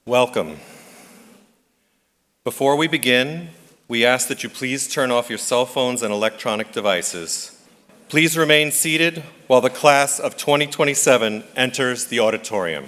Welcome. Before we begin, we ask that you please turn off your cell phones and electronic devices. Please remain seated while the class of 2027 enters the auditorium.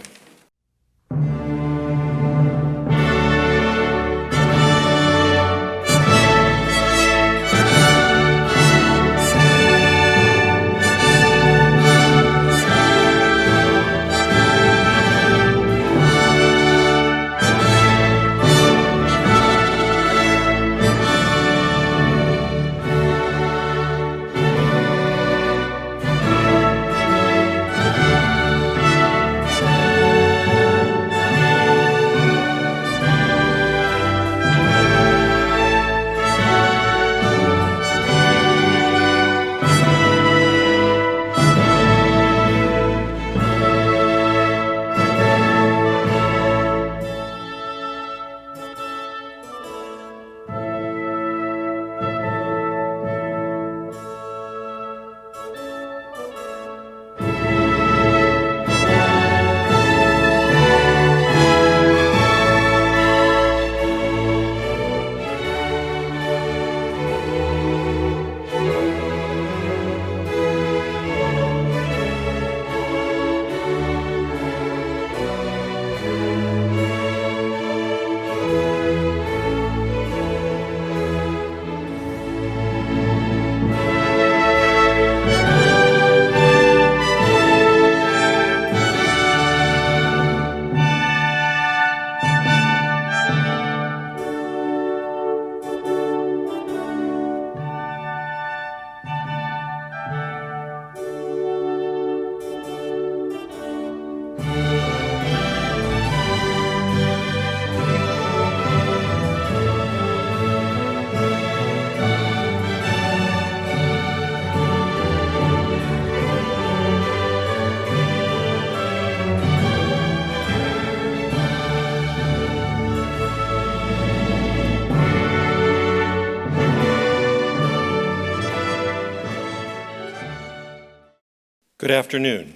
Good afternoon.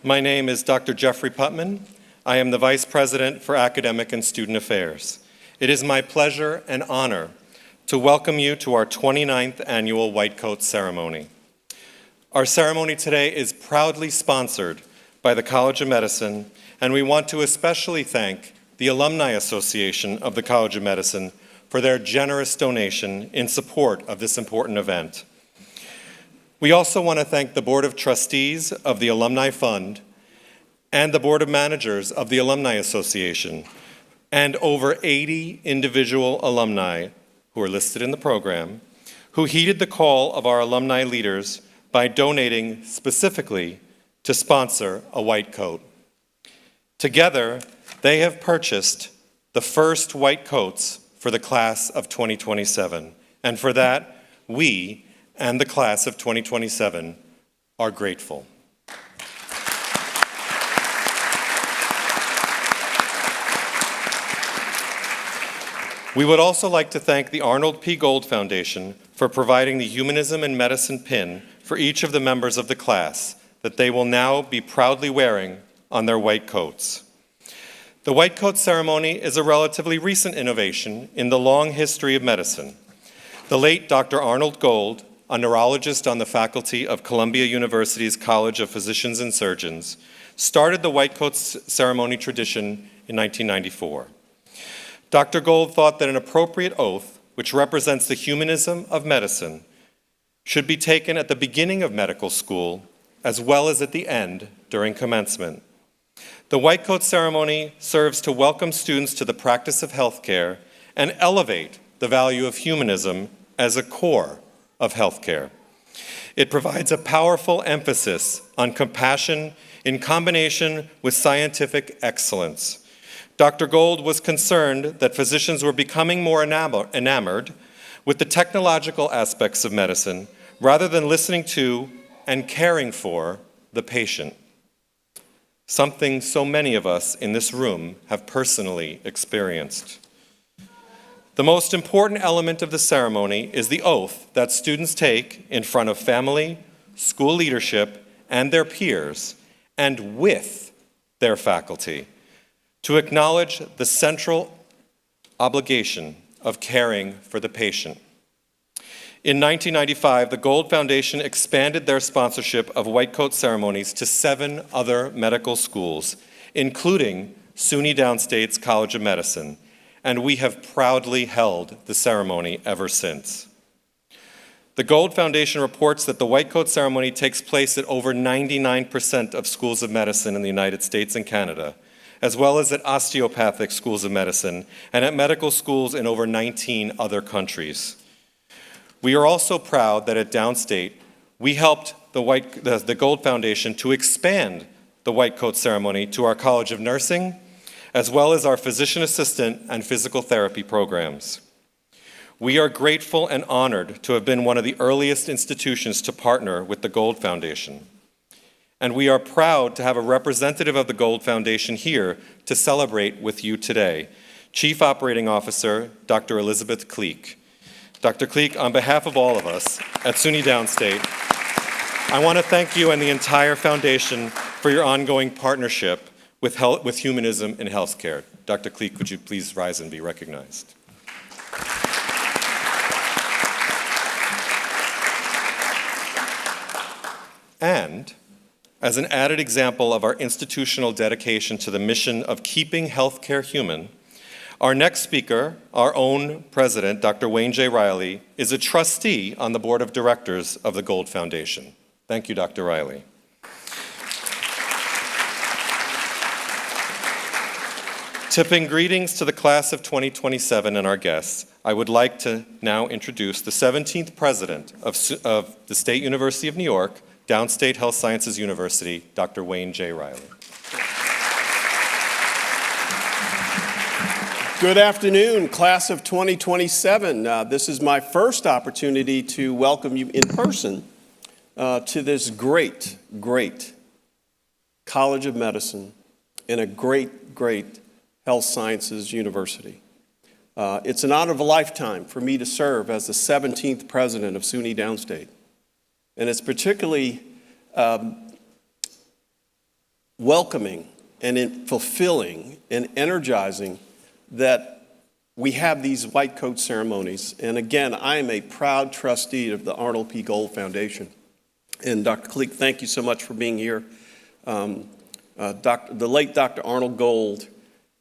My name is Dr. Jeffrey Putman. I am the Vice President for Academic and Student Affairs. It is my pleasure and honor to welcome you to our 29th annual White Coat Ceremony. Our ceremony today is proudly sponsored by the College of Medicine, and we want to especially thank the Alumni Association of the College of Medicine for their generous donation in support of this important event. We also want to thank the Board of Trustees of the Alumni Fund and the Board of Managers of the Alumni Association and over 80 individual alumni who are listed in the program who heeded the call of our alumni leaders by donating specifically to sponsor a white coat. Together, they have purchased the first white coats for the class of 2027, and for that, we and the class of 2027 are grateful. We would also like to thank the Arnold P. Gold Foundation for providing the Humanism and Medicine pin for each of the members of the class that they will now be proudly wearing on their white coats. The white coat ceremony is a relatively recent innovation in the long history of medicine. The late Dr. Arnold Gold, a neurologist on the faculty of Columbia University's College of Physicians and Surgeons, started the white coat ceremony tradition in 1994. Dr. Gold thought that an appropriate oath, which represents the humanism of medicine, should be taken at the beginning of medical school as well as at the end during commencement. The white coat ceremony serves to welcome students to the practice of healthcare and elevate the value of humanism as a core of healthcare. It provides a powerful emphasis on compassion in combination with scientific excellence. Dr. Gold was concerned that physicians were becoming more enamored with the technological aspects of medicine rather than listening to and caring for the patient, something so many of us in this room have personally experienced. The most important element of the ceremony is the oath that students take in front of family, school leadership, and their peers, and with their faculty. to acknowledge the central obligation of caring for the patient. In 1995, the Gold Foundation expanded their sponsorship of white coat ceremonies to 7 other medical schools, including SUNY Downstate's College of Medicine, and we have proudly held the ceremony ever since. The Gold Foundation reports that the white coat ceremony takes place at over 99% of schools of medicine in the United States and Canada, as well as at osteopathic schools of medicine and at medical schools in over 19 other countries. We are also proud that at Downstate, we helped the Gold Foundation to expand the white coat ceremony to our College of Nursing, as well as our physician assistant and physical therapy programs. We are grateful and honored to have been one of the earliest institutions to partner with the Gold Foundation. And we are proud to have a representative of the Gold Foundation here to celebrate with you today, Chief Operating Officer, Dr. Elizabeth Kleek. Dr. Kleek, on behalf of all of us at SUNY Downstate, I want to thank you and the entire foundation for your ongoing partnership with humanism in healthcare. Dr. Kleek, would you please rise and be recognized? And as an added example of our institutional dedication to the mission of keeping healthcare human, our next speaker, our own president, Dr. Wayne J. Riley, is a trustee on the board of directors of the Gold Foundation. Thank you, Dr. Riley. Tipping greetings to the class of 2027 and our guests, I would like to now introduce the 17th president of the State University of New York, Downstate Health Sciences University, Dr. Wayne J. Riley. Good afternoon, class of 2027. This is my first opportunity to welcome you in person to this great College of Medicine and a great health sciences university. It's an honor of a lifetime for me to serve as the 17th president of SUNY Downstate. And it's particularly welcoming and fulfilling and energizing that we have these white coat ceremonies. And again, I am a proud trustee of the Arnold P. Gold Foundation. And Dr. Kleek, thank you so much for being here. The late Dr. Arnold Gold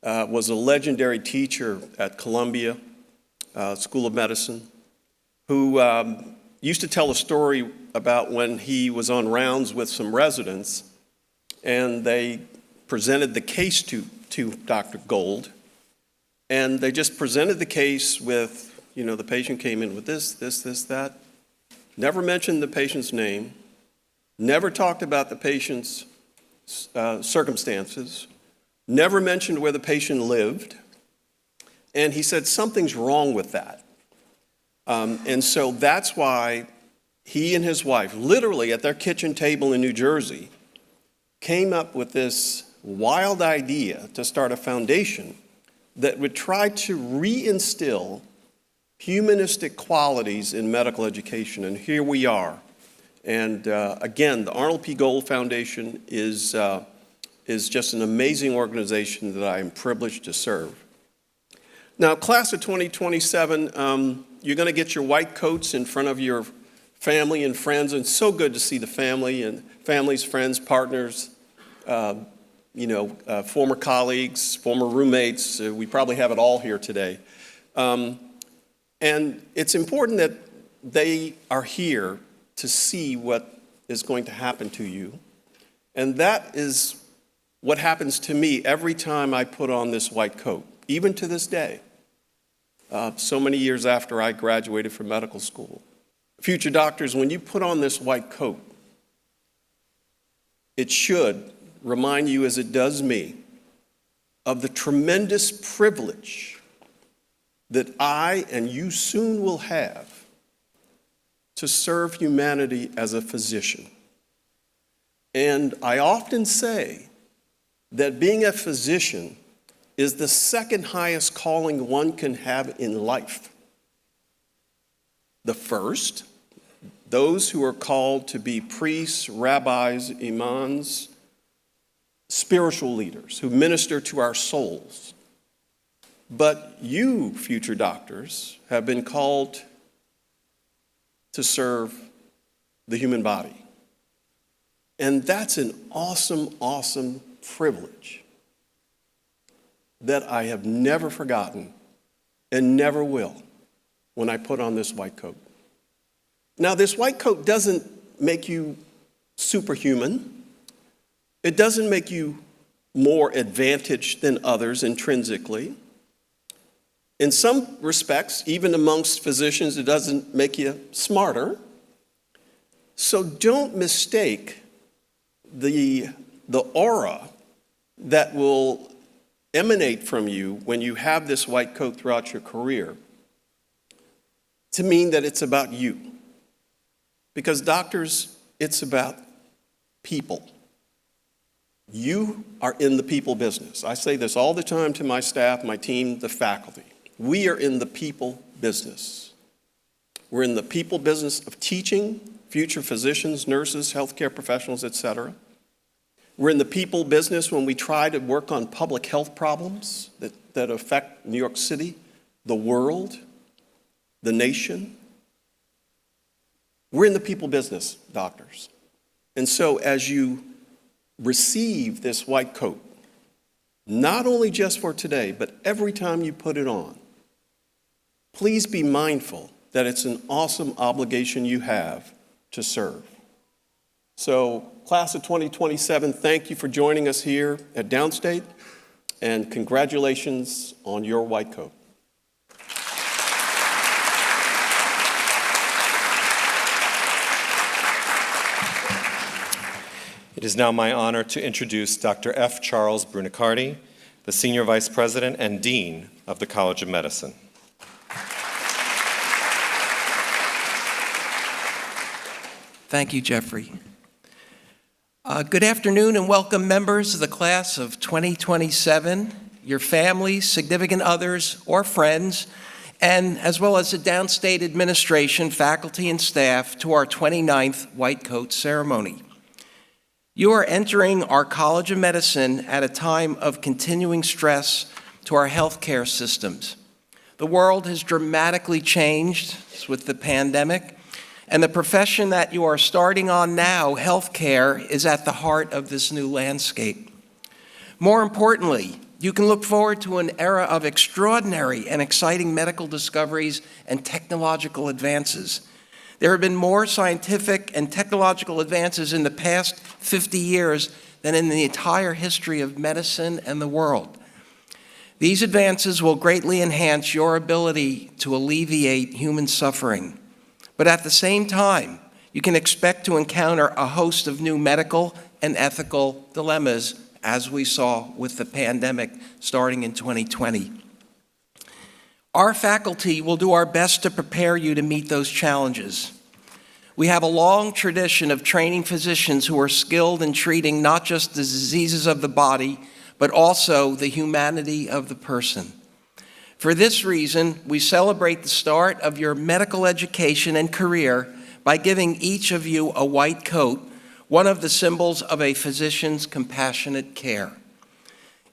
was a legendary teacher at Columbia School of Medicine who used to tell a story about when he was on rounds with some residents and they presented the case to Dr. Gold. And they just presented the case with, the patient came in with this, that. Never mentioned the patient's name. Never talked about the patient's circumstances. Never mentioned where the patient lived. And he said, something's wrong with that. And so that's why he and his wife, literally at their kitchen table in New Jersey, came up with this wild idea to start a foundation that would try to reinstill humanistic qualities in medical education. And here we are. And again, the Arnold P. Gold Foundation is just an amazing organization that I am privileged to serve. Now, class of 2027, you're going to get your white coats in front of your family and friends. And it's so good to see the family and families, friends, partners, former colleagues, former roommates. We probably have it all here today. And it's important that they are here to see what is going to happen to you. And that is what happens to me every time I put on this white coat, even to this day, so many years after I graduated from medical school. Future doctors, when you put on this white coat, it should remind you, as it does me, of the tremendous privilege that I and you soon will have to serve humanity as a physician. And I often say that being a physician is the second highest calling one can have in life. The first, those who are called to be priests, rabbis, imams, spiritual leaders who minister to our souls. But you, future doctors, have been called to serve the human body. And that's an awesome, awesome privilege that I have never forgotten and never will when I put on this white coat. Now, this white coat doesn't make you superhuman. It doesn't make you more advantaged than others intrinsically. In some respects, even amongst physicians, it doesn't make you smarter. So don't mistake the aura that will emanate from you when you have this white coat throughout your career to mean that it's about you. Because doctors, it's about people. You are in the people business. I say this all the time to my staff, my team, the faculty. We are in the people business. We're in the people business of teaching future physicians, nurses, healthcare professionals, etc. We're in the people business when we try to work on public health problems that affect New York City, the world, the nation. We're in the people business, doctors. And so as you receive this white coat, not only just for today, but every time you put it on, please be mindful that it's an awesome obligation you have to serve. So, class of 2027, thank you for joining us here at Downstate, and congratulations on your white coat. It is now my honor to introduce Dr. F. Charles Brunicardi, the Senior Vice President and Dean of the College of Medicine. Thank you, Jeffrey. Good afternoon and welcome members of the class of 2027, your families, significant others, or friends, and as well as the Downstate administration, faculty, and staff to our 29th White Coat ceremony. You are entering our College of Medicine at a time of continuing stress to our healthcare systems. The world has dramatically changed with the pandemic, and the profession that you are starting on now, healthcare, is at the heart of this new landscape. More importantly, you can look forward to an era of extraordinary and exciting medical discoveries and technological advances. There have been more scientific and technological advances in the past 50 years than in the entire history of medicine and the world. These advances will greatly enhance your ability to alleviate human suffering. But at the same time, you can expect to encounter a host of new medical and ethical dilemmas, as we saw with the pandemic starting in 2020. Our faculty will do our best to prepare you to meet those challenges. We have a long tradition of training physicians who are skilled in treating not just the diseases of the body, but also the humanity of the person. For this reason, we celebrate the start of your medical education and career by giving each of you a white coat, one of the symbols of a physician's compassionate care.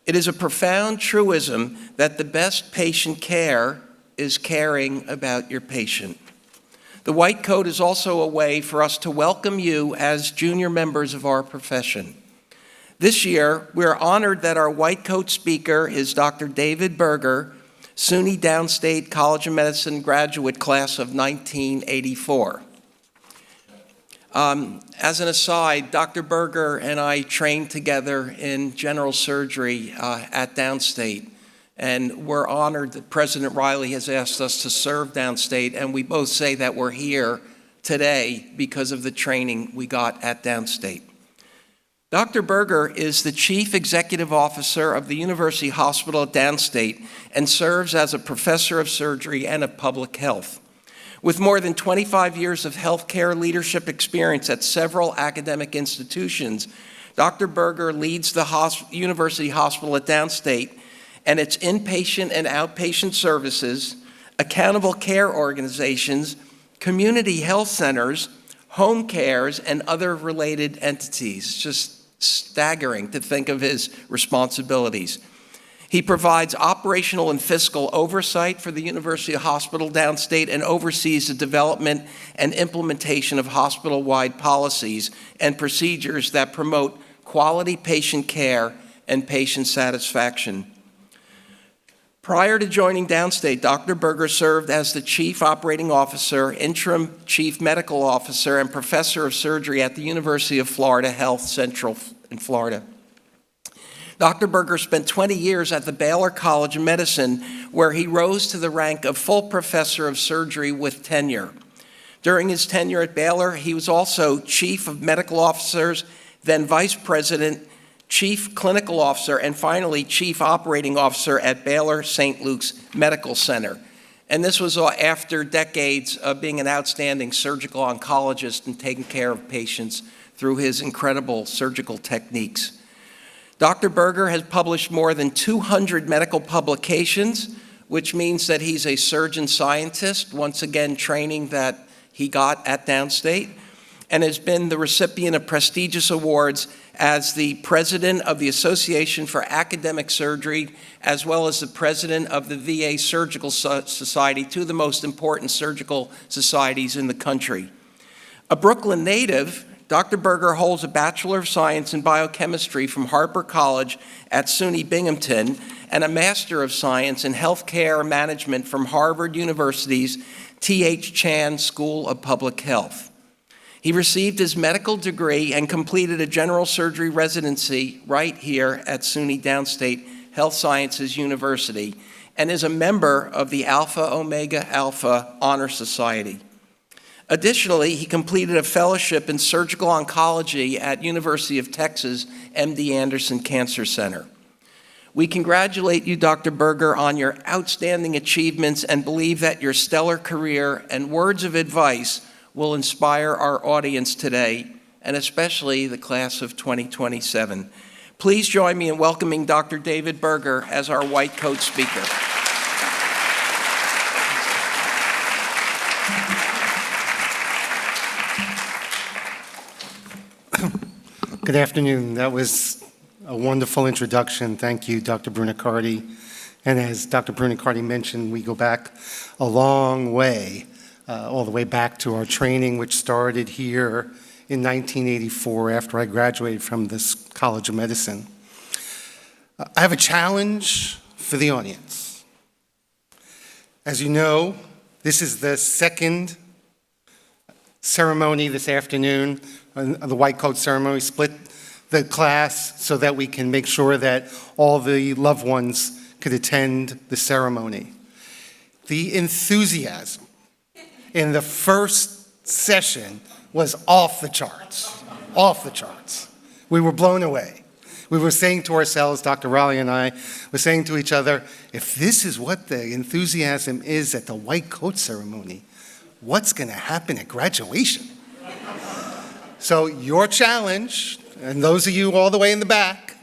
It is a profound truism that the best patient care is caring about your patient. The white coat is also a way for us to welcome you as junior members of our profession. This year, we are honored that our white coat speaker is Dr. David Berger, SUNY Downstate College of Medicine graduate class of 1984. As an aside, Dr. Berger and I trained together in general surgery at Downstate, and we're honored that President Riley has asked us to serve Downstate, and we both say that we're here today because of the training we got at Downstate. Dr. Berger is the Chief Executive Officer of the University Hospital at Downstate and serves as a professor of surgery and of public health. With more than 25 years of healthcare leadership experience at several academic institutions, Dr. Berger leads the University Hospital at Downstate and its inpatient and outpatient services, accountable care organizations, community health centers, home cares, and other related entities. Just staggering to think of his responsibilities. He provides operational and fiscal oversight for the University Hospital Downstate and oversees the development and implementation of hospital-wide policies and procedures that promote quality patient care and patient satisfaction. Prior to joining Downstate, Dr. Berger served as the Chief Operating Officer, Interim Chief Medical Officer, and Professor of Surgery at the University of Florida Health Central in Florida. Dr. Berger spent 20 years at the Baylor College of Medicine, where he rose to the rank of full professor of surgery with tenure. During his tenure at Baylor, he was also Chief of Medical Officers, then Vice President, Chief Clinical Officer, and finally Chief Operating Officer at Baylor St. Luke's Medical Center. And this was after decades of being an outstanding surgical oncologist and taking care of patients through his incredible surgical techniques. Dr. Berger has published more than 200 medical publications, which means that he's a surgeon scientist, once again training that he got at Downstate, and has been the recipient of prestigious awards as the president of the Association for Academic Surgery, as well as the president of the VA Surgical Society, two of the most important surgical societies in the country. A Brooklyn native, Dr. Berger holds a Bachelor of Science in Biochemistry from Harper College at SUNY Binghamton and a Master of Science in Healthcare Management from Harvard University's T.H. Chan School of Public Health. He received his medical degree and completed a general surgery residency right here at SUNY Downstate Health Sciences University and is a member of the Alpha Omega Alpha Honor Society. Additionally, he completed a fellowship in surgical oncology at University of Texas MD Anderson Cancer Center. We congratulate you, Dr. Berger, on your outstanding achievements and believe that your stellar career and words of advice will inspire our audience today, and especially the class of 2027. Please join me in welcoming Dr. David Berger as our white coat speaker. Good afternoon. That was a wonderful introduction. Thank you, Dr. Brunicardi. And as Dr. Brunicardi mentioned, we go back a long way, all the way back to our training, which started here in 1984 after I graduated from this College of Medicine. I have a challenge for the audience. As you know, this is the second ceremony this afternoon, the white coat ceremony. Split the class so that we can make sure that all the loved ones could attend the ceremony. The enthusiasm in the first session was off the charts, off the charts. We were blown away. We were saying to ourselves, Dr. Raleigh and I were saying to each other, if this is what the enthusiasm is at the white coat ceremony, what's going to happen at graduation? So your challenge, and those of you all the way in the back,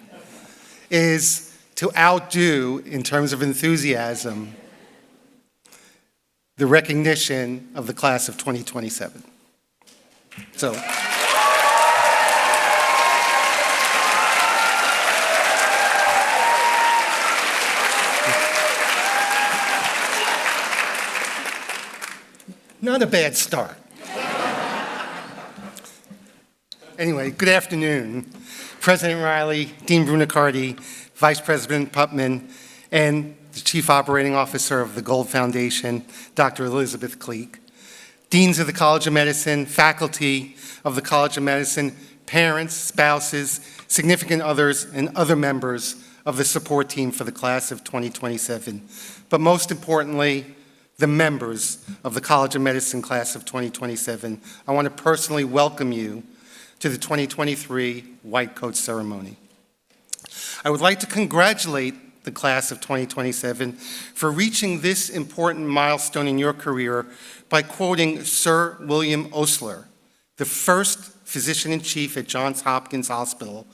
is to outdo, in terms of enthusiasm, the recognition of the class of 2027. So. Not a bad start. Anyway, good afternoon. President Riley, Dean Brunicardi, Vice President Putman, and the Chief Operating Officer of the Gold Foundation, Dr. Elizabeth Cleek, Deans of the College of Medicine, faculty of the College of Medicine, parents, spouses, significant others, and other members of the support team for the class of 2027. But most importantly, the members of the College of Medicine class of 2027. I want to personally welcome you to the 2023 White Coat Ceremony. I would like to congratulate the class of 2027 for reaching this important milestone in your career by quoting Sir William Osler, the first physician-in-chief at Johns Hopkins Hospital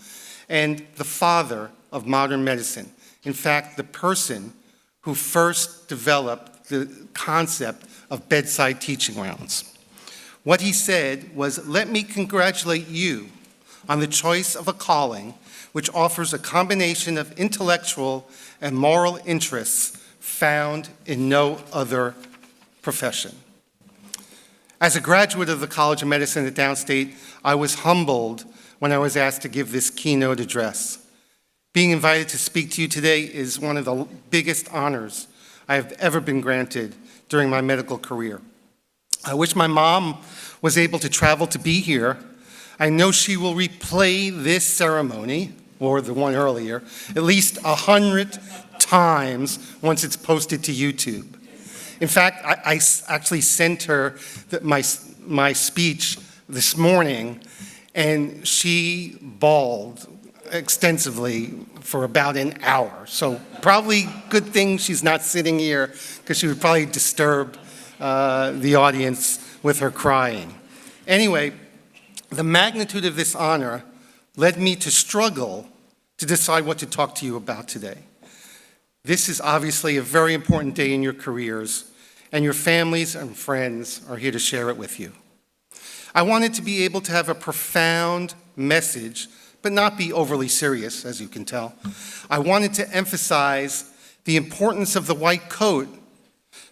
and the father of modern medicine. In fact, the person who first developed the concept of bedside teaching rounds. What he said was, "Let me congratulate you on the choice of a calling which offers a combination of intellectual and moral interests found in no other profession. As a graduate of the College of Medicine at Downstate, I was humbled when I was asked to give this keynote address. Being invited to speak to you today is one of the biggest honors I have ever been granted during my medical career. I wish my mom was able to travel to be here. I know she will replay this ceremony, or the one earlier, at least 100 times once it's posted to YouTube. In fact, I actually sent her my speech this morning, and she bawled extensively for about an hour. So probably good thing she's not sitting here, because she would probably disturb the audience with her crying. Anyway, the magnitude of this honor led me to struggle to decide what to talk to you about today. This is obviously a very important day in your careers, and your families and friends are here to share it with you. I wanted to be able to have a profound message, but not be overly serious, as you can tell. I wanted to emphasize the importance of the white coat,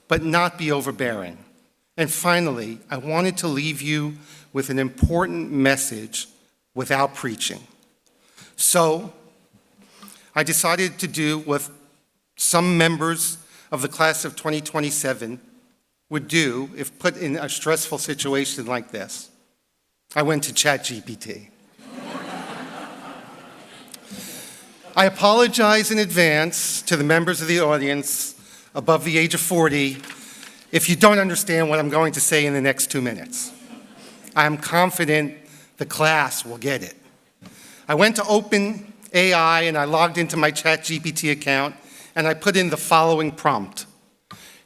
but not be overbearing. And finally, I wanted to leave you with an important message without preaching. So I decided to do what some members of the class of 2027 would do if put in a stressful situation like this. I went to ChatGPT. I apologize in advance to the members of the audience above the age of 40 if you don't understand what I'm going to say in the next 2 minutes. I'm confident the class will get it. I went to OpenAI and I logged into my ChatGPT account and I put in the following prompt.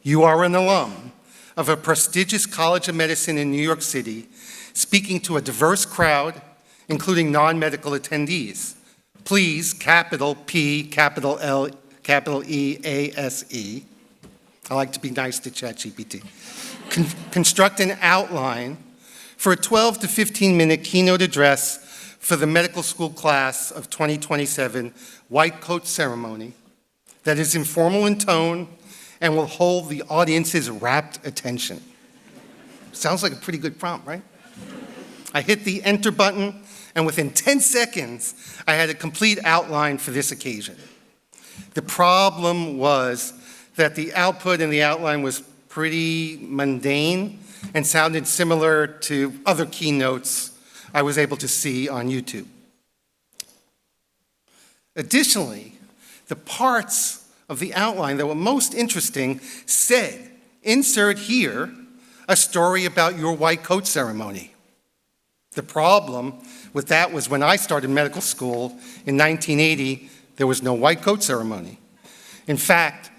You are an alum of a prestigious College of Medicine in New York City, speaking to a diverse crowd, including non-medical attendees. Please, capital P, capital L, capital E, A-S-E. I like to be nice to ChatGPT. Construct an outline for a 12 to 15-minute keynote address for the medical school class of 2027 white coat ceremony that is informal in tone and will hold the audience's rapt attention. Sounds like a pretty good prompt, right? I hit the enter button, and within 10 seconds, I had a complete outline for this occasion. The problem was that the output in the outline was pretty mundane and sounded similar to other keynotes I was able to see on YouTube. Additionally, the parts of the outline that were most interesting said, insert here a story about your white coat ceremony. The problem with that was when I started medical school in 1980, there was no white coat ceremony. In fact,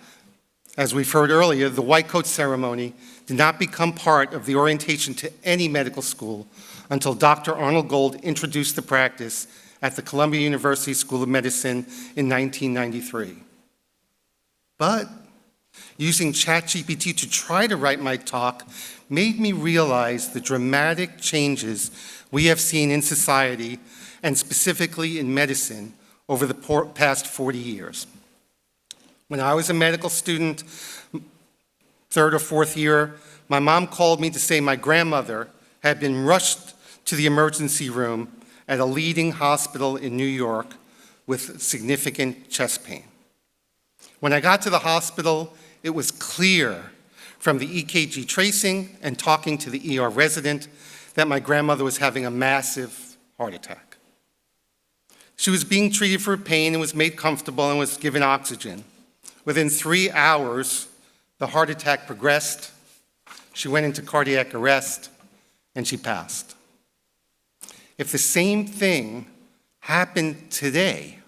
as we've heard earlier, the white coat ceremony did not become part of the orientation to any medical school until Dr. Arnold Gold introduced the practice at the Columbia University School of Medicine in 1993. But using ChatGPT to try to write my talk made me realize the dramatic changes we have seen in society, and specifically in medicine, over the past 40 years. When I was a medical student, third or fourth year, my mom called me to say my grandmother had been rushed to the emergency room at a leading hospital in New York with significant chest pain. When I got to the hospital, it was clear from the EKG tracing and talking to the ER resident that my grandmother was having a massive heart attack. She was being treated for pain and was made comfortable and was given oxygen. Within 3 hours, the heart attack progressed, she went into cardiac arrest, and she passed. If the same thing happened today,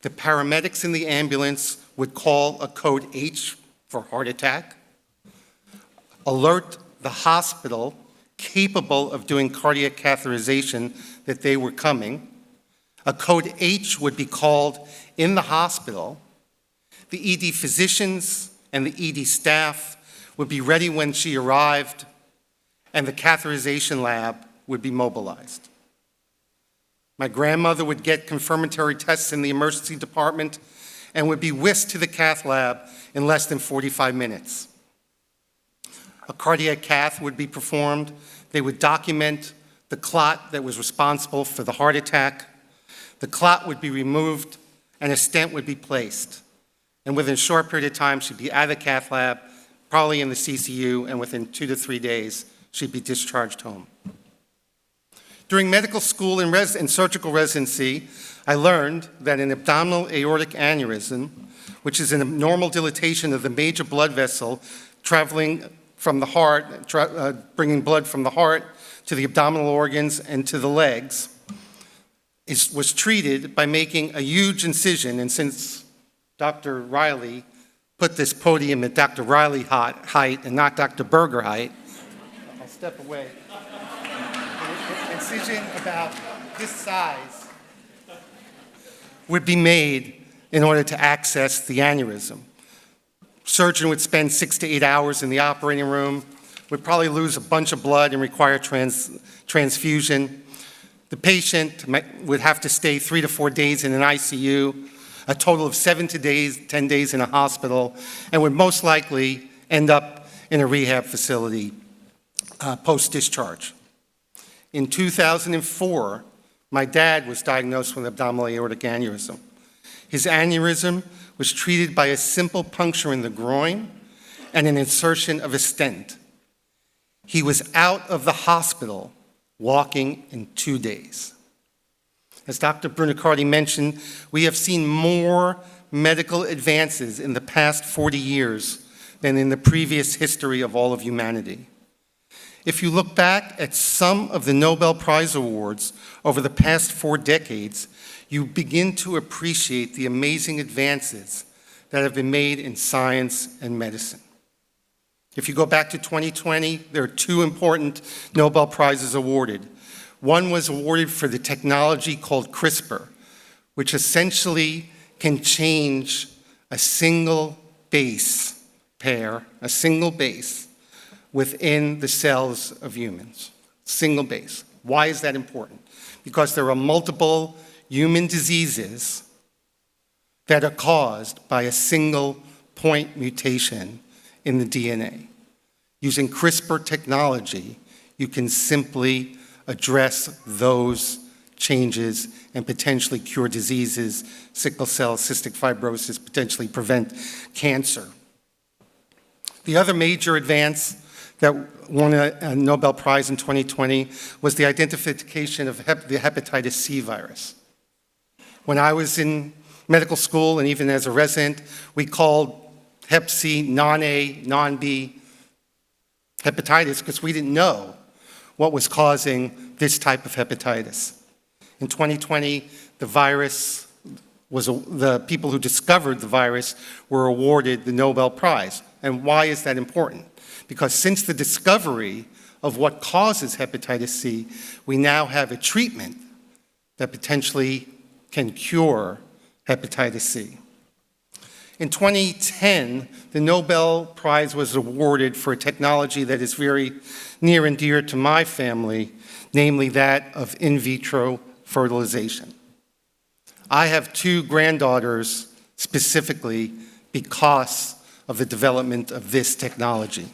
the paramedics in the ambulance would call a code H for heart attack, alert the hospital capable of doing cardiac catheterization that they were coming. A code H would be called in the hospital. The ED physicians and the ED staff would be ready when she arrived, and the catheterization lab would be mobilized. My grandmother would get confirmatory tests in the emergency department and would be whisked to the cath lab in less than 45 minutes. A cardiac cath would be performed. They would document the clot that was responsible for the heart attack. The clot would be removed and a stent would be placed. And within a short period of time, she'd be out of the cath lab, probably in the CCU, and within 2 to 3 days, she'd be discharged home. During medical school and surgical residency, I learned that an abdominal aortic aneurysm, which is an abnormal dilatation of the major blood vessel traveling from the heart, bringing blood from the heart to the abdominal organs and to the legs, was treated by making a huge incision. And since Dr. Riley put this podium at Dr. Riley height and not Dr. Berger height, I'll step away. An incision about this size would be made in order to access the aneurysm. Surgeon would spend 6 to 8 hours in the operating room, would probably lose a bunch of blood and require transfusion. The patient would have to stay 3 to 4 days in an ICU, a total of 7 to 10 days in a hospital, and would most likely end up in a rehab facility post-discharge. In 2004, my dad was diagnosed with abdominal aortic aneurysm. His aneurysm was treated by a simple puncture in the groin and an insertion of a stent. He was out of the hospital walking in 2 days. As Dr. Brunicardi mentioned, we have seen more medical advances in the past 40 years than in the previous history of all of humanity. If you look back at some of the Nobel Prize awards over the past 4 decades, you begin to appreciate the amazing advances that have been made in science and medicine. If you go back to 2020, there are 2 important Nobel Prizes awarded. One was awarded for the technology called CRISPR, which essentially can change a single base pair, a single base, within the cells of humans. Single base. Why is that important? Because there are multiple human diseases that are caused by a single point mutation in the DNA. Using CRISPR technology, you can simply address those changes and potentially cure diseases, sickle cell, cystic fibrosis, potentially prevent cancer. The other major advance that won a Nobel Prize in 2020 was the identification of the hepatitis C virus. When I was in medical school and even as a resident, we called Hep C non-A, non-B hepatitis because we didn't know what was causing this type of hepatitis. In 2020, the people who discovered the virus were awarded the Nobel Prize. And why is that important? Because since the discovery of what causes hepatitis C, we now have a treatment that potentially can cure hepatitis C. In 2010, the Nobel Prize was awarded for a technology that is very near and dear to my family, namely that of in vitro fertilization. I have 2 granddaughters specifically because of the development of this technology.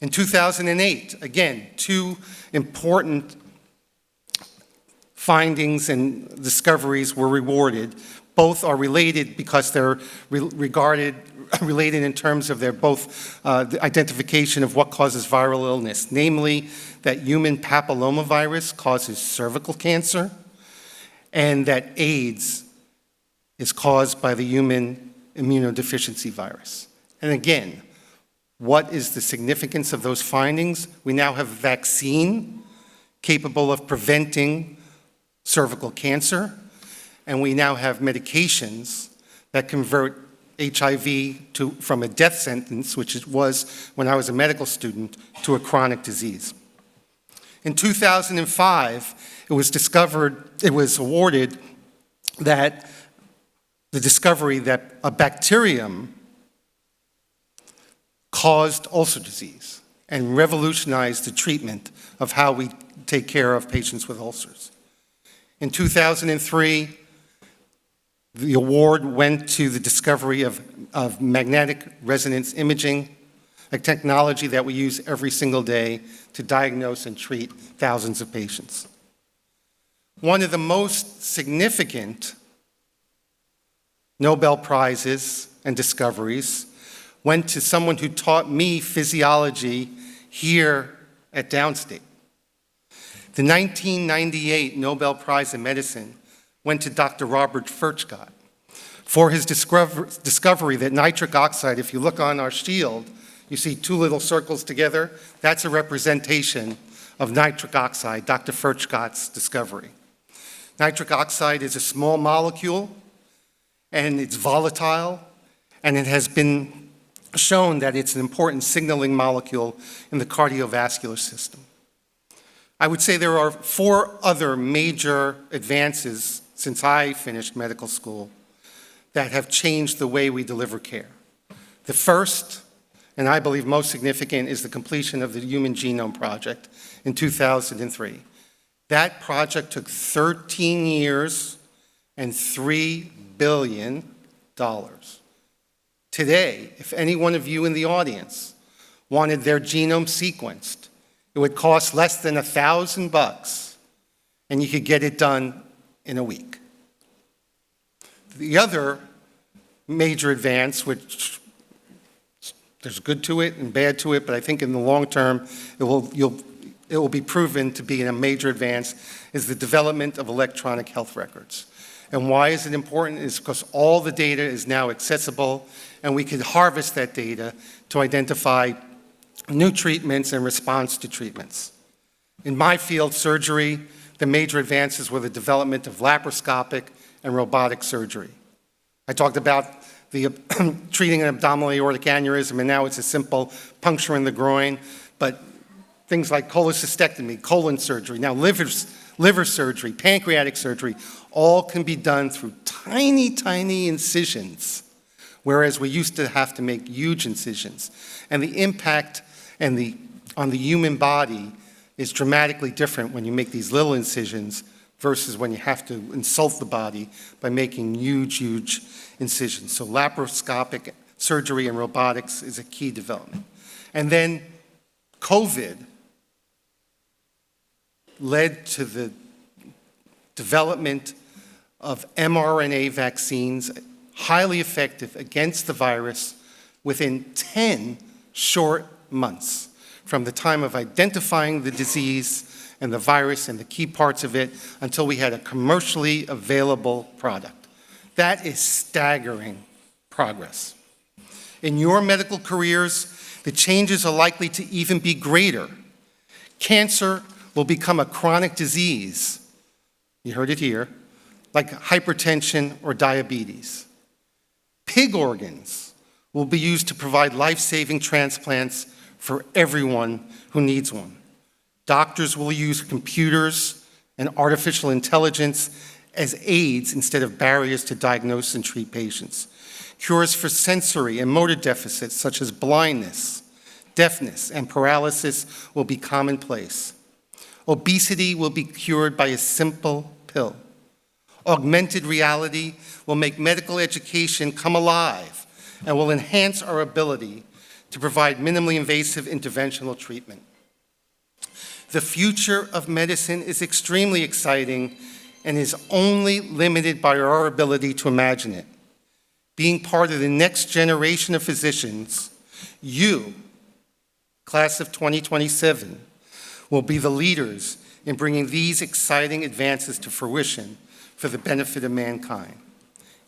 In 2008, again, 2 important findings and discoveries were rewarded. Both are related because they're related in terms of their both the identification of what causes viral illness, namely that human papillomavirus causes cervical cancer and that AIDS is caused by the human immunodeficiency virus. And again, what is the significance of those findings? We now have a vaccine capable of preventing cervical cancer, and we now have medications that convert HIV from a death sentence, which it was when I was a medical student, to a chronic disease. In 2005, it was awarded that the discovery that a bacterium caused ulcer disease and revolutionized the treatment of how we take care of patients with ulcers. In 2003, the award went to the discovery of magnetic resonance imaging, a technology that we use every single day to diagnose and treat thousands of patients. One of the most significant Nobel Prizes and discoveries went to someone who taught me physiology here at Downstate. The 1998 Nobel Prize in Medicine went to Dr. Robert Furchtgott for his discovery that nitric oxide, if you look on our shield, you see two little circles together. That's a representation of nitric oxide, Dr. Furchtgott's discovery. Nitric oxide is a small molecule, and it's volatile, and it has been shown that it's an important signaling molecule in the cardiovascular system. I would say there are 4 other major advances since I finished medical school that have changed the way we deliver care. The first, and I believe most significant, is the completion of the Human Genome Project in 2003. That project took 13 years and $3 billion. Today, if any one of you in the audience wanted their genome sequenced, it would cost less than $1,000, and you could get it done in a week. The other major advance, which there's good to it and bad to it, but I think in the long term it will be proven to be a major advance, is the development of electronic health records. And why is it important? Is because all the data is now accessible, and we can harvest that data to identify new treatments and response to treatments. In my field, surgery, the major advances were the development of laparoscopic and robotic surgery. I talked about the treating an abdominal aortic aneurysm, and now it's a simple puncture in the groin, but things like cholecystectomy, colon surgery, now liver surgery, pancreatic surgery, all can be done through tiny, tiny incisions, whereas we used to have to make huge incisions. And the impact on the human body is dramatically different when you make these little incisions versus when you have to insult the body by making huge, huge incisions. So laparoscopic surgery and robotics is a key development. And then COVID led to the development of mRNA vaccines, highly effective against the virus within 10 short months from the time of identifying the disease and the virus and the key parts of it until we had a commercially available product. That is staggering progress. In your medical careers, the changes are likely to even be greater. Cancer will become a chronic disease, you heard it here, like hypertension or diabetes. Pig organs will be used to provide life-saving transplants for everyone who needs one. Doctors will use computers and artificial intelligence as aids instead of barriers to diagnose and treat patients. Cures for sensory and motor deficits such as blindness, deafness, and paralysis will be commonplace. Obesity will be cured by a simple pill. Augmented reality will make medical education come alive and will enhance our ability to provide minimally invasive interventional treatment. The future of medicine is extremely exciting and is only limited by our ability to imagine it. Being part of the next generation of physicians, you, class of 2027, will be the leaders in bringing these exciting advances to fruition for the benefit of mankind.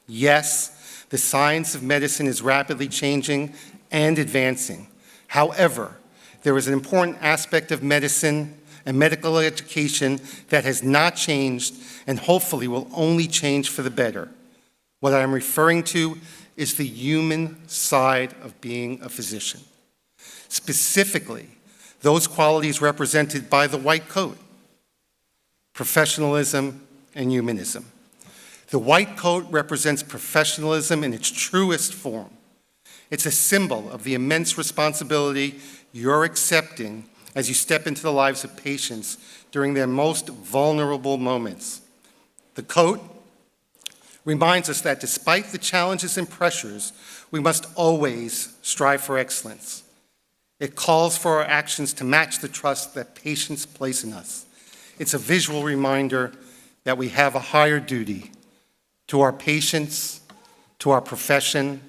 Yes, the science of medicine is rapidly changing and advancing. However, there is an important aspect of medicine and medical education that has not changed and hopefully will only change for the better. What I am referring to is the human side of being a physician. Specifically, those qualities represented by the white coat: professionalism and humanism. The white coat represents professionalism in its truest form. It's a symbol of the immense responsibility you're accepting as you step into the lives of patients during their most vulnerable moments. The coat reminds us that despite the challenges and pressures, we must always strive for excellence. It calls for our actions to match the trust that patients place in us. It's a visual reminder that we have a higher duty to our patients, to our profession,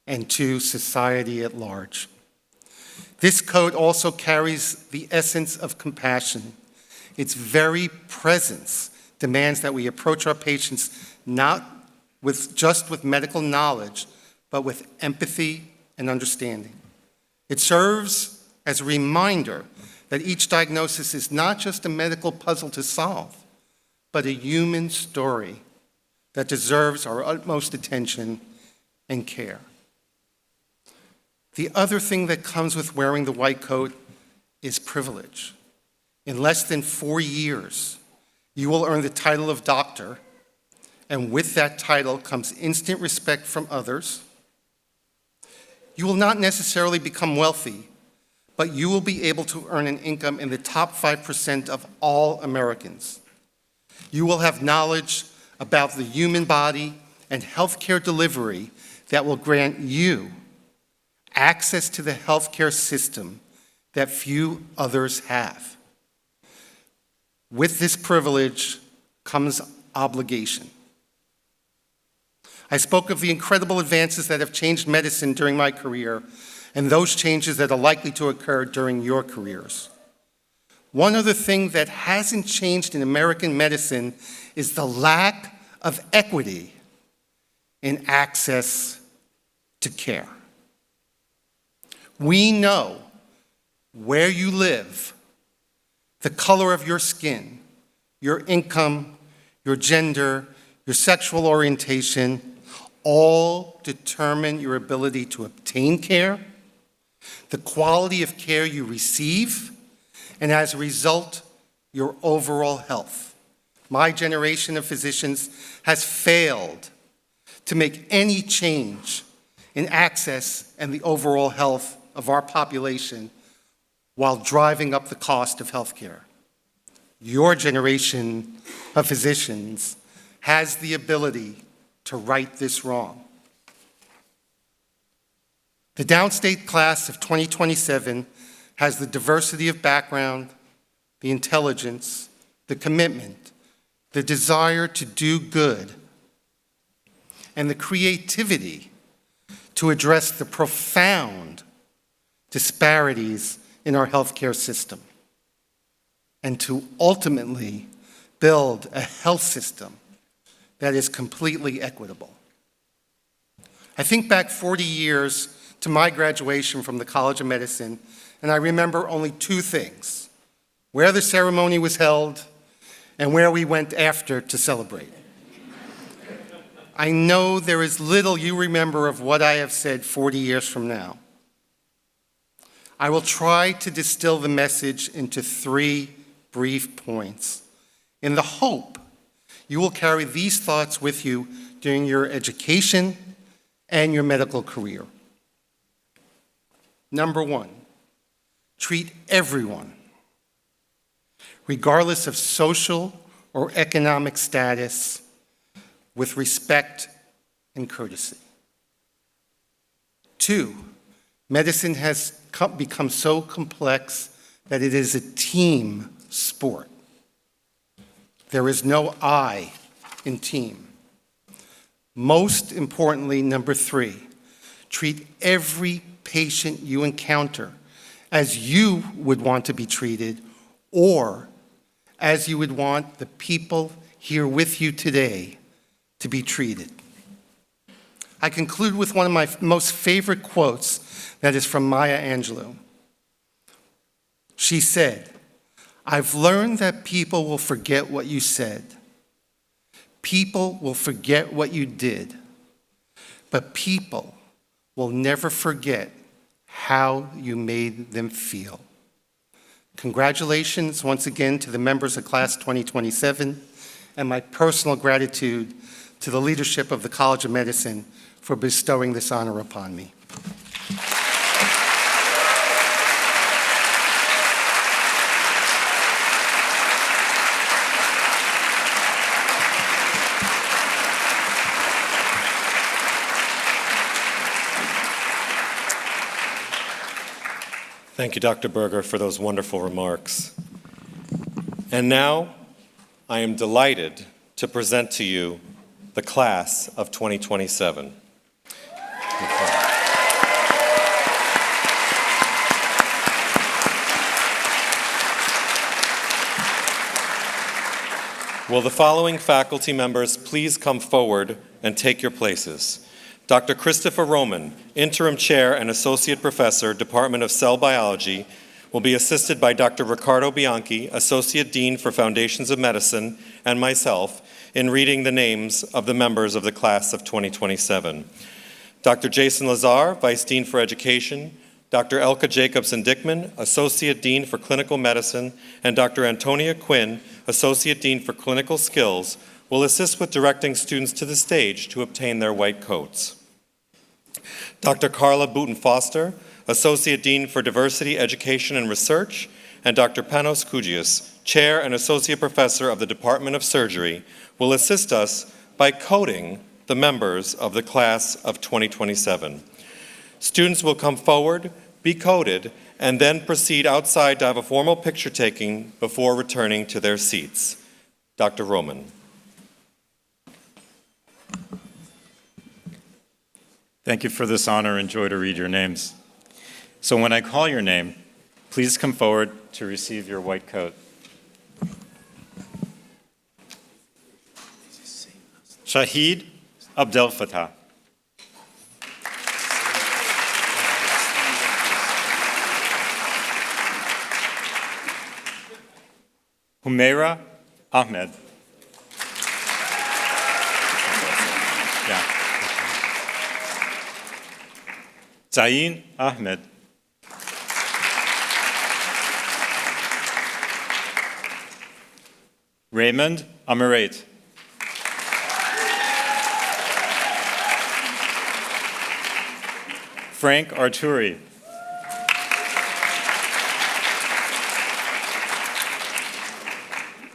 and to society at large. This code also carries the essence of compassion. Its very presence demands that we approach our patients not just with medical knowledge, but with empathy and understanding. It serves as a reminder that each diagnosis is not just a medical puzzle to solve, but a human story that deserves our utmost attention and care. The other thing that comes with wearing the white coat is privilege. In less than 4 years, you will earn the title of doctor, and with that title comes instant respect from others. You will not necessarily become wealthy, but you will be able to earn an income in the top 5% of all Americans. You will have knowledge about the human body and healthcare delivery that will grant you access to the healthcare system that few others have. With this privilege comes obligation. I spoke of the incredible advances that have changed medicine during my career and those changes that are likely to occur during your careers. One other thing that hasn't changed in American medicine is the lack of equity in access to care. We know where you live, the color of your skin, your income, your gender, your sexual orientation, all determine your ability to obtain care, the quality of care you receive, and as a result, your overall health. My generation of physicians has failed to make any change in access and the overall health of our population while driving up the cost of healthcare. Your generation of physicians has the ability to right this wrong. The Downstate class of 2027 has the diversity of background, the intelligence, the commitment, the desire to do good, and the creativity to address the profound disparities in our healthcare system and to ultimately build a health system that is completely equitable. I think back 40 years to my graduation from the College of Medicine, and I remember only 2 things: where the ceremony was held and where we went after to celebrate. I know there is little you remember of what I have said 40 years from now. I will try to distill the message into 3 brief points in the hope you will carry these thoughts with you during your education and your medical career. Number 1, treat everyone, regardless of social or economic status, with respect and courtesy. 2, medicine has become so complex that it is a team sport. There is no I in team. Most importantly, number 3, treat every patient you encounter as you would want to be treated or as you would want the people here with you today to be treated. I conclude with one of my most favorite quotes that is from Maya Angelou. She said, "I've learned that people will forget what you said. People will forget what you did, but people will never forget how you made them feel." Congratulations once again to the members of Class 2027, and my personal gratitude to the leadership of the College of Medicine for bestowing this honor upon me. Thank you, Dr. Berger, for those wonderful remarks. And now, I am delighted to present to you the class of 2027. Will the following faculty members please come forward and take your places? Dr. Christopher Roman, Interim Chair and Associate Professor, Department of Cell Biology, will be assisted by Dr. Ricardo Bianchi, Associate Dean for Foundations of Medicine, and myself in reading the names of the members of the class of 2027. Dr. Jason Lazar, Vice Dean for Education, Dr. Elka Jacobson-Dickman, Associate Dean for Clinical Medicine, and Dr. Antonia Quinn, Associate Dean for Clinical Skills, will assist with directing students to the stage to obtain their white coats. Dr. Carla Booten-Foster, Associate Dean for Diversity, Education, and Research, and Dr. Panos Kougias, Chair and Associate Professor of the Department of Surgery, will assist us by coding the members of the class of 2027. Students will come forward, be coded, and then proceed outside to have a formal picture taking before returning to their seats. Dr. Roman. Thank you for this honor and joy to read your names. So when I call your name, please come forward to receive your white coat. Shahid Abdel Fattah. Humaira Ahmed. Zain Ahmed. Raymond Amirate. Frank Arturi.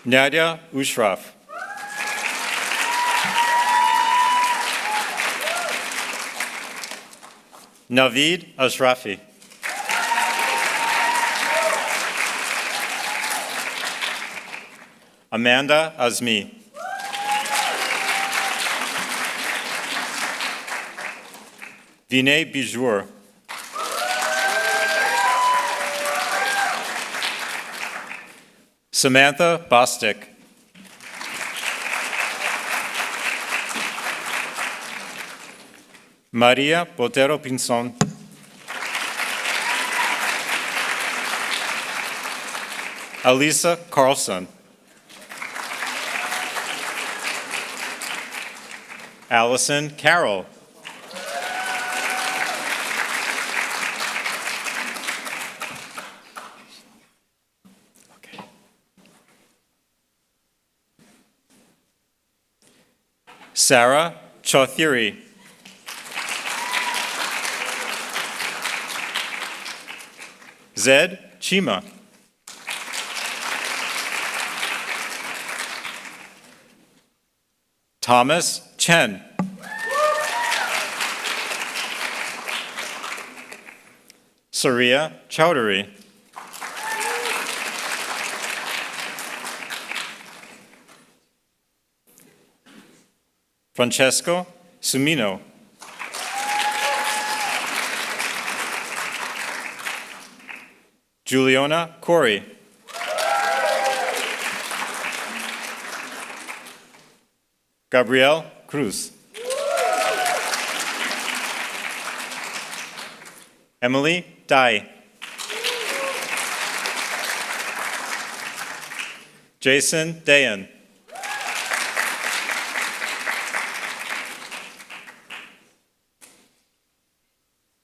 Nadia Ushraf. Naveed Ashrafi. Amanda Azmi. Vinay Bijour. Samantha Bostic. Maria Botero Pinson. Alisa Carlson. Allison Carroll. Sarah Chauthiri. Zed Chima. Thomas Chen. Saria Chowdhury. Francesco Sumino. Juliana Corey. Gabrielle Cruz. Emily Dai. Jason Dayan.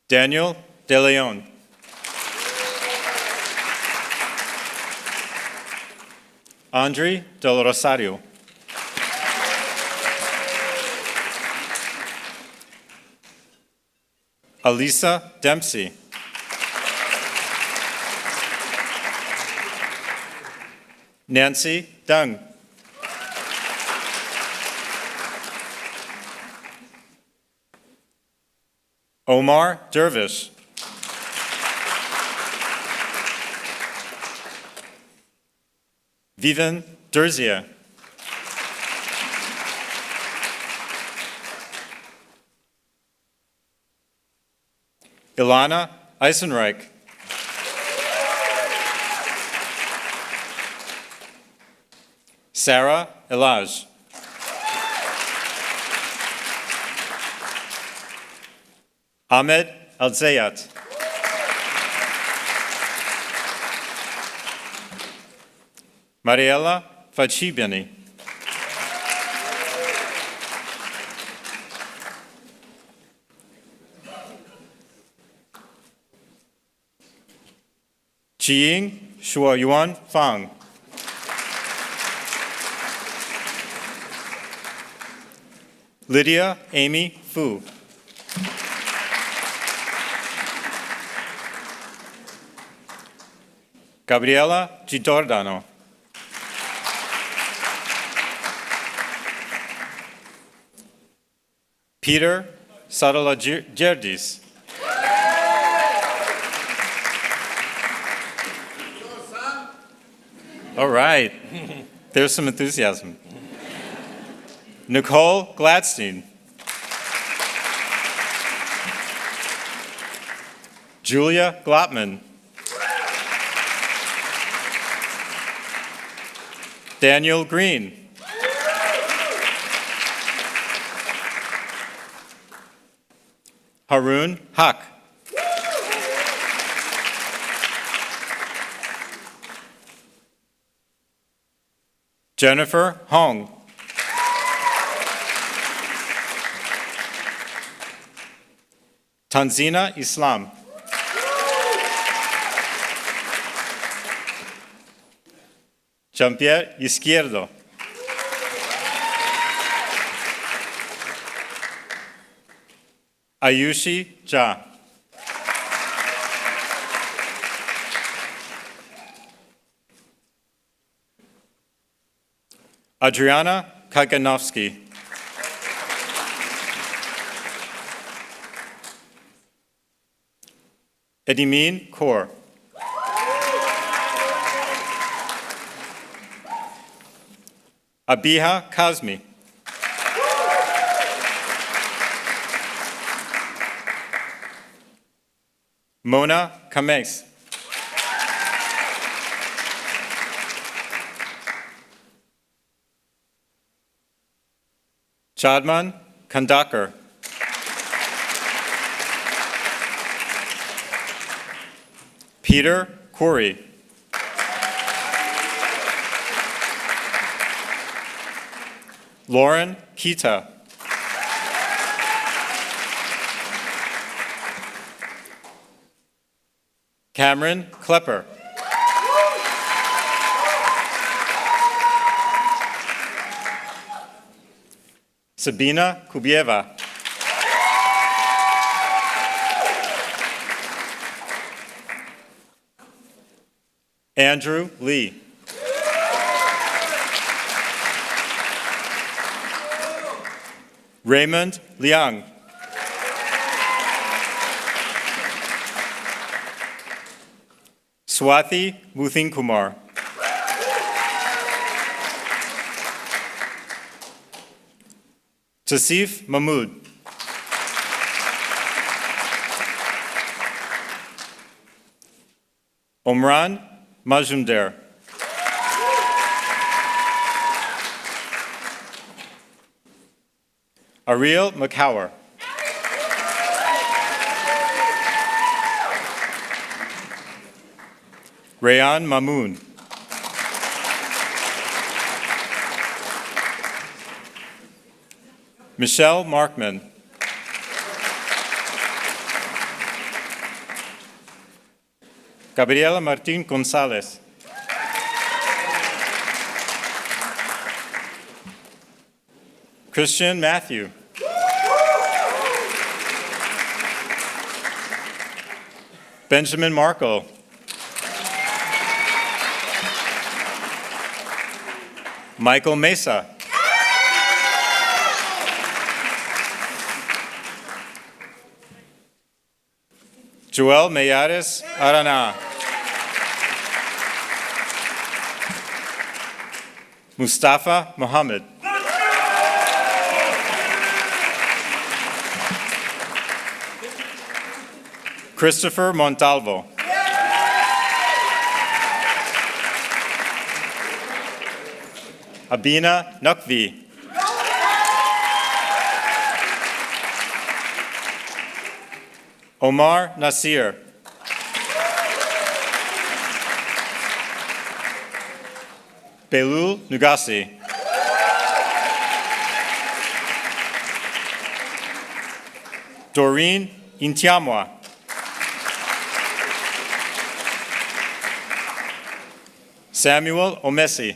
Daniel De Leon. Andre Del Rosario. Alisa Dempsey. Nancy Dung. Omar Dervish. Vivian Derzia. Ilana Eisenreich. Sarah Elaj. Ahmed Al-Zayat. Mariela Fachibani. Jiying Shuayuan Fang. Lydia Amy Fu. Gabriela Giordano. Peter Sadalagerdis. All right. There's some enthusiasm. Nicole Gladstein. Julia Glotman. Daniel Green. Harun Haq. Jennifer Hong. Tanzina Islam. Jean-Pierre Izquierdo. Ayushi Jha. Adriana Kaganovsky. Edimin Kaur. Abiha Kazmi. Mona Kames. Chadman Kandakar. Peter Corey. Lauren Kita. Cameron Klepper. Sabina Kubieva. Andrew Lee. Raymond Liang. Swathi Muthinkumar. Tasif Mahmood. Omran Majumder. Ariel McCower. Rayan Mamoon. Michelle Markman. Gabriela Martin Gonzalez. Christian Matthew. Benjamin Marco. Michael Mesa. Joel Meyares Arana. Mustafa Mohammed. Christopher Montalvo. Abina Naqvi. Omar Nasir. Belul Nugasi. Doreen Intiamwa. Samuel Omesi.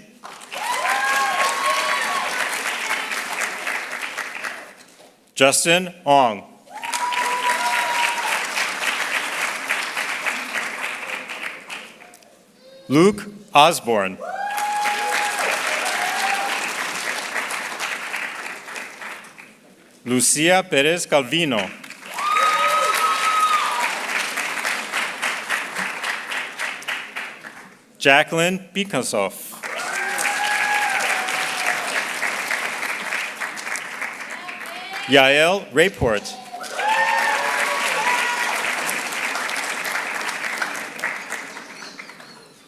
Justin Ong. Luke Osborne. Lucia Perez Calvino. Jacqueline Bikasoff. Yael Rayport.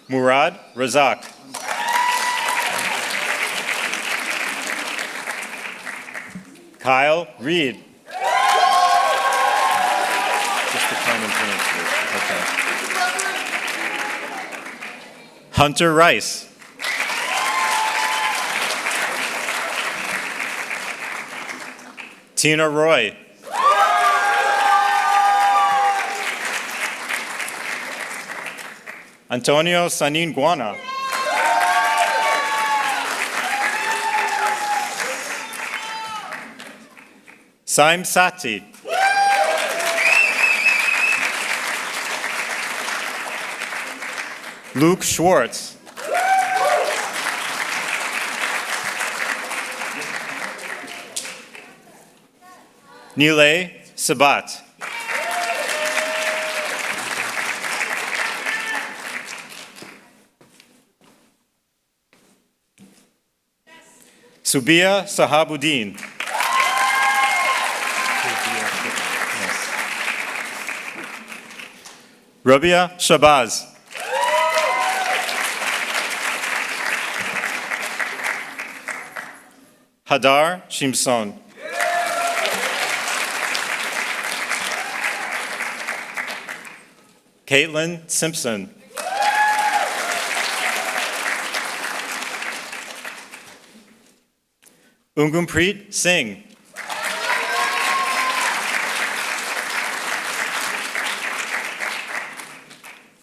Murad Razak. Kyle Reed. Just the common pronunciation. Okay. Hunter Rice. Tina Roy. Antonio Sanin Guana. Saim Sati. Luke Schwartz. Nile Sabat. Subia Sahabuddin. Rabia Shabazz. Hadar Shimson. Caitlin Simpson. Ungumpreet Singh.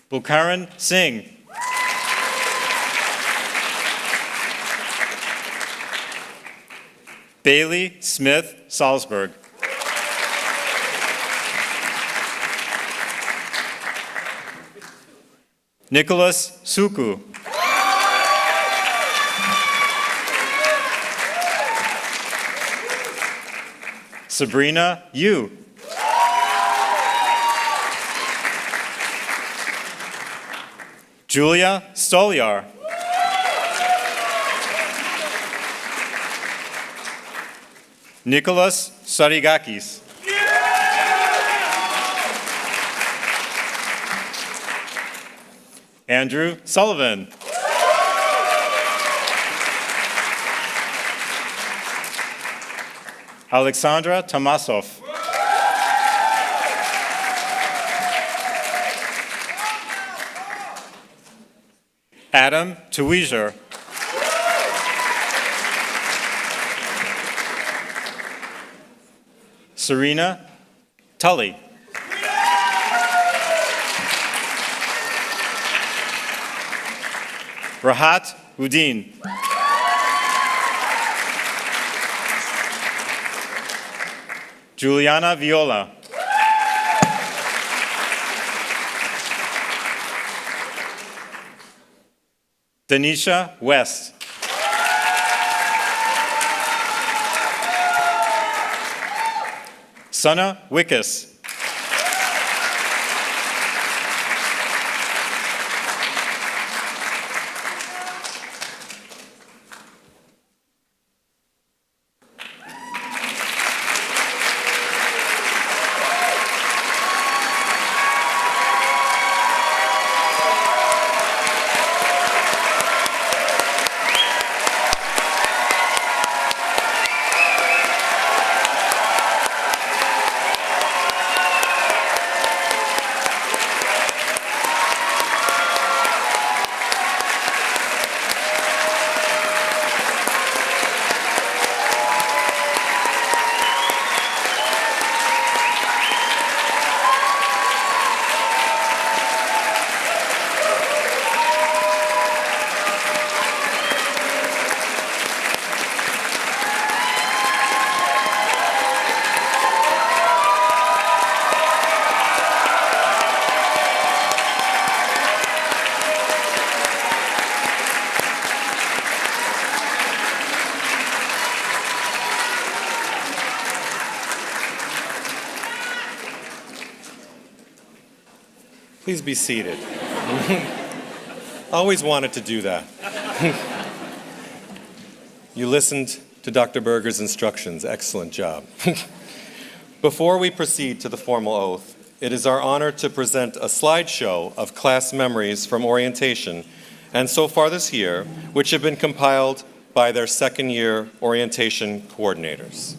Bulkaran Singh. Bailey Smith Salzberg. Nicholas Suku. Sabrina Yu. Julia Stolyar. Nicholas Sarigakis. Andrew Sullivan. Alexandra Tomasov. Adam Tweezer. Serena Tully. Rahat Udin. Juliana Viola. Denisha West. Sana Wickus. Please be seated. Always wanted to do that. You listened to Dr. Berger's instructions. Excellent job. Before we proceed to the formal oath, it is our honor to present a slideshow of class memories from orientation and so far this year, which have been compiled by their second-year orientation coordinators.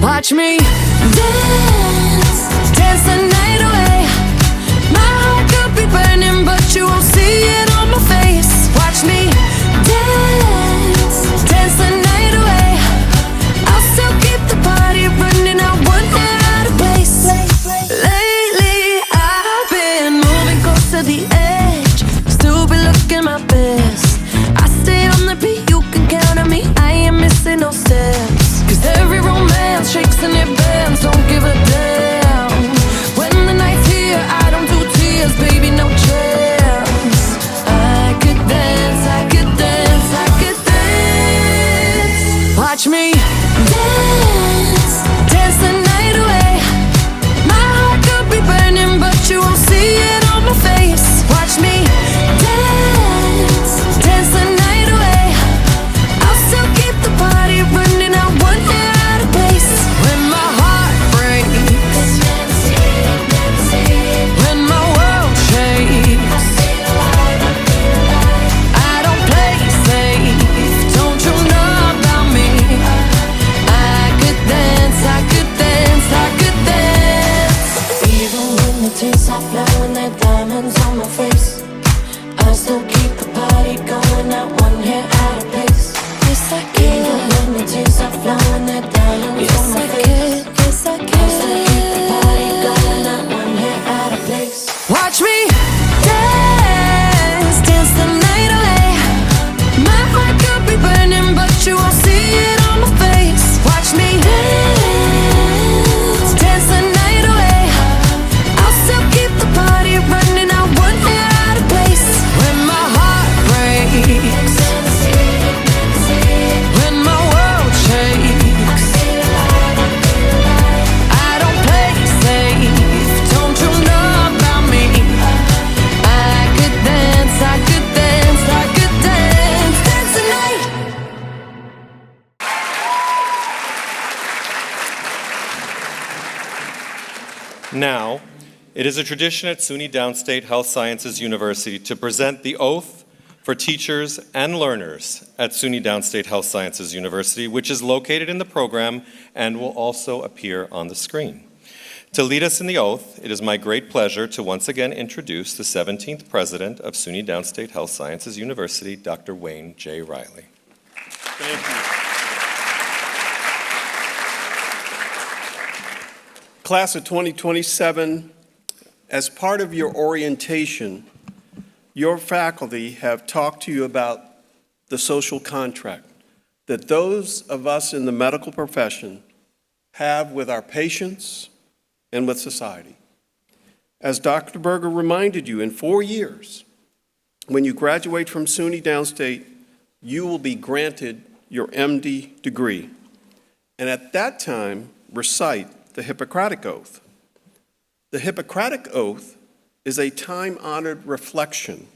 Watch me dance, dance the night away. My heart could be burning, but you won't see it on my face. Watch me dance, dance the night away. I'll still keep the party running, I won't get out of place. Lately I've been moving close to the edge, still be looking my best. I stay on the beat, you can count on me, I ain't missing no steps. Cause every romance shakes and it bends, don't give a damn. When the night's here, I don't do tears, baby, no chance. I could dance, I could dance, I could dance. Watch me dance, dance the night away. My heart could be burning, but you won't see it on my face. Watch me dance, dance the night away. I'll still keep the party running, I won't get out of place. When my heart breaks, when my world shakes, I don't play safe, don't you know about me? I could dance, I could dance, I could dance. Even when the tears are flowing, they're diamonds on my face, I still keep the party going, not one hair out of place. Yes, I can. Even when the tears are flowing, they're diamonds on my face. Yes, I can. I still keep the party going, not one hair out of place. Watch me dance, dance the night away. My heart could be burning, but you won't see it on my face. Watch me dance, dance the night away. I'll still keep the party running, I won't get out of place. When my heart breaks, when my world shakes, I don't play safe, don't you know about me? I could dance, I could dance, I could dance, dance the night. Now, it is a tradition at SUNY Downstate Health Sciences University to present the oath for teachers and learners at SUNY Downstate Health Sciences University, which is located in the program and will also appear on the screen. To lead us in the oath, it is my great pleasure to once again introduce the 17th President of SUNY Downstate Health Sciences University, Dr. Wayne J. Riley. Thank you. Class of 2027, as part of your orientation, your faculty have talked to you about the social contract that those of us in the medical profession have with our patients and with society. As Dr. Berger reminded you, in 4 years, when you graduate from SUNY Downstate, you will be granted your MD degree. And at that time, recite the Hippocratic Oath. The Hippocratic Oath is a time-honored reflection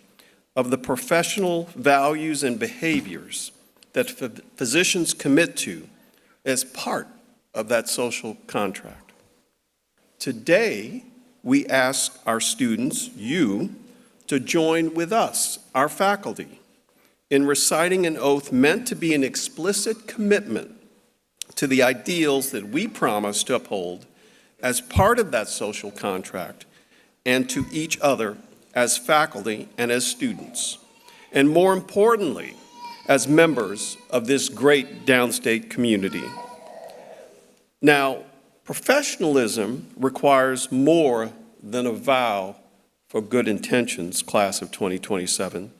of the professional values and behaviors that physicians commit to as part of that social contract. Today, we ask our students, you, to join with us, our faculty, in reciting an oath meant to be an explicit commitment to the ideals that we promise to uphold as part of that social contract and to each other as faculty and as students, and more importantly, as members of this great downstate community. Now, professionalism requires more than a vow for good intentions, class of 2027.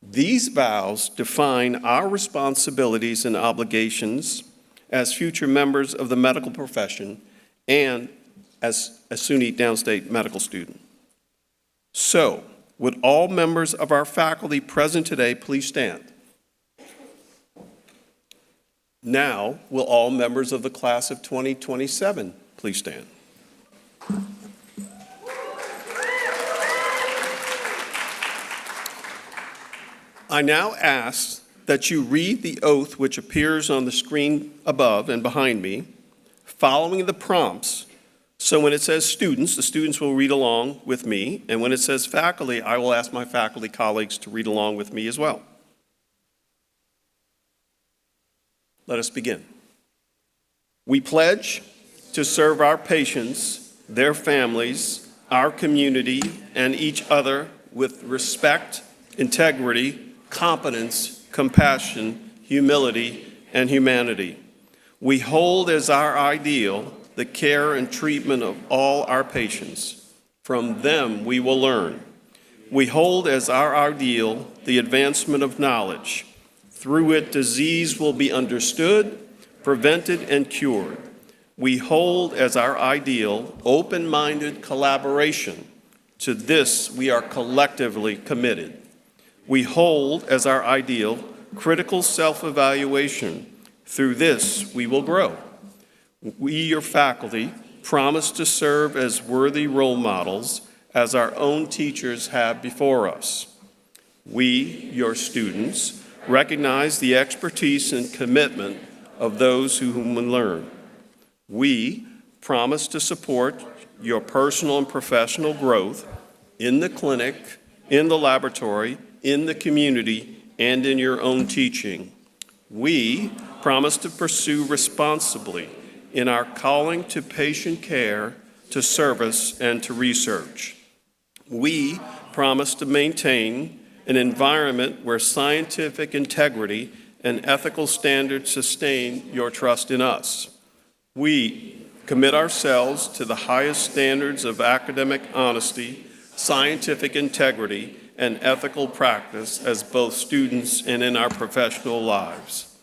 These vows define our responsibilities and obligations as future members of the medical profession and as a SUNY Downstate medical student. So, would all members of our faculty present today please stand? Now, will all members of the class of 2027 please stand? I now ask that you read the oath which appears on the screen above and behind me, following the prompts. So when it says students, the students will read along with me, and when it says faculty, I will ask my faculty colleagues to read along with me as well. Let us begin. We pledge to serve our patients, their families, our community, and each other with respect, integrity, competence, compassion, humility, and humanity. We hold as our ideal the care and treatment of all our patients. From them we will learn. We hold as our ideal the advancement of knowledge. Through it, disease will be understood, prevented, and cured. We hold as our ideal open-minded collaboration. To this we are collectively committed. We hold as our ideal critical self-evaluation. Through this, we will grow. We, your faculty, promise to serve as worthy role models as our own teachers have before us. We, your students, recognize the expertise and commitment of those whom we learn. We promise to support your personal and professional growth in the clinic, in the laboratory, in the community, and in your own teaching. We promise to pursue responsibly in our calling to patient care, to service, and to research. We promise to maintain an environment where scientific integrity and ethical standards sustain your trust in us. We commit ourselves to the highest standards of academic honesty, scientific integrity, and ethical practice as both students and in our professional lives.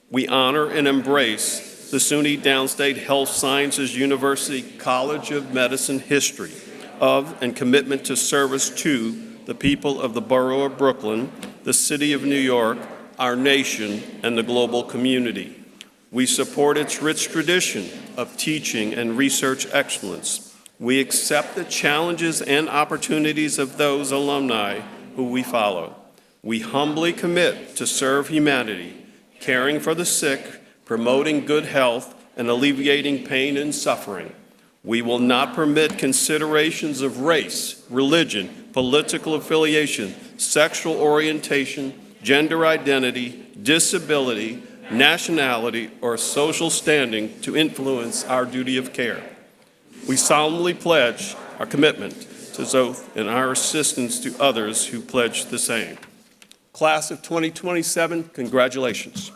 We honor and embrace the SUNY Downstate Health Sciences University College of Medicine history of and commitment to service to the people of the borough of Brooklyn, the city of New York, our nation, and the global community. We support its rich tradition of teaching and research excellence. We accept the challenges and opportunities of those alumni who we follow. We humbly commit to serve humanity, caring for the sick, promoting good health, and alleviating pain and suffering. We will not permit considerations of race, religion, political affiliation, sexual orientation, gender identity, disability, nationality, or social standing to influence our duty of care. We solemnly pledge our commitment to this oath and our assistance to others who pledge the same. Class of 2027, congratulations.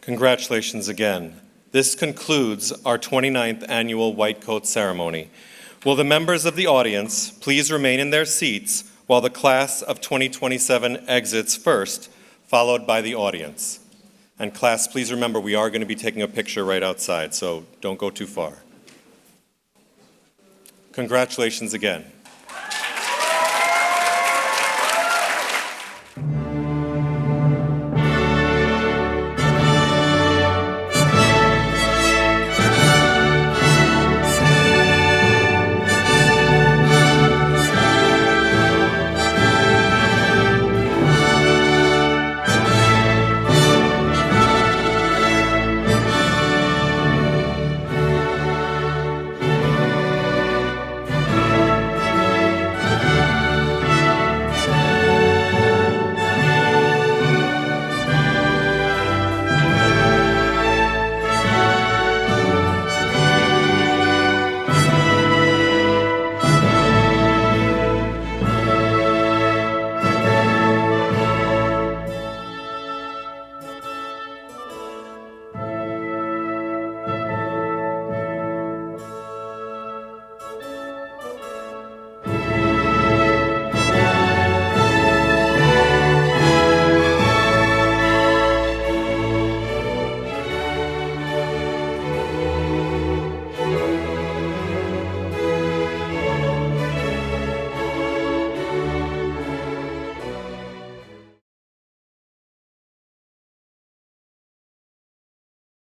Congratulations again. This concludes our 29th annual White Coat Ceremony. Will the members of the audience please remain in their seats while the class of 2027 exits first, followed by the audience. And class, please remember, we are going to be taking a picture right outside, so don't go too far. Congratulations again.